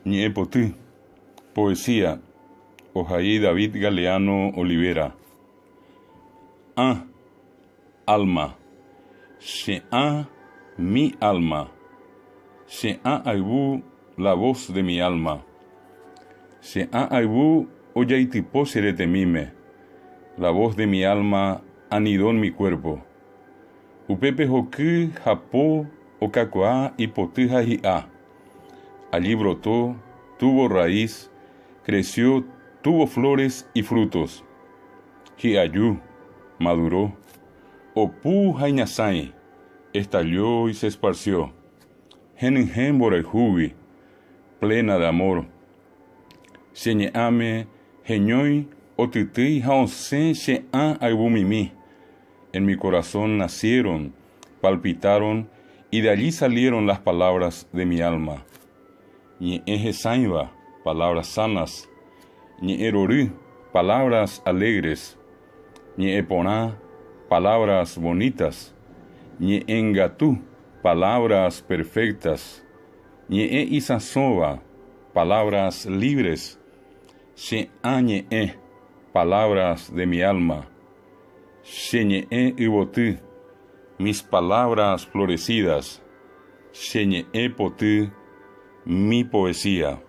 Ñeepotí. Poesía. Ojaí David Galeano Olivera. Alma. She'a mi alma. She'a aibú la voz de mi alma. She'a aibú oyaitipó seretemime. La voz de mi alma anidó en mi cuerpo. Upepe joku japó okakoa y potija hi'a. Allí brotó, tuvo raíz, creció, tuvo flores y frutos. Hi'ayú, maduró. Opú hainasai, estalló y se esparció. Henenhen borejubi, plena de amor. Señeame, geñoy, otitei haonsen she'a aibumimi. En mi corazón nacieron, palpitaron, y de allí salieron las palabras de mi alma. Ñe'eje saiba, palabras sanas. Ñe'erorú, palabras alegres. Ñe'eponá, palabras bonitas. Ñe'engatú, palabras perfectas. Ñe'e isasoba, palabras libres. She'a ñe'e, palabras de mi alma. Sheñe'e ibotú, mis palabras florecidas. Sheñe'e potú, mi poesía.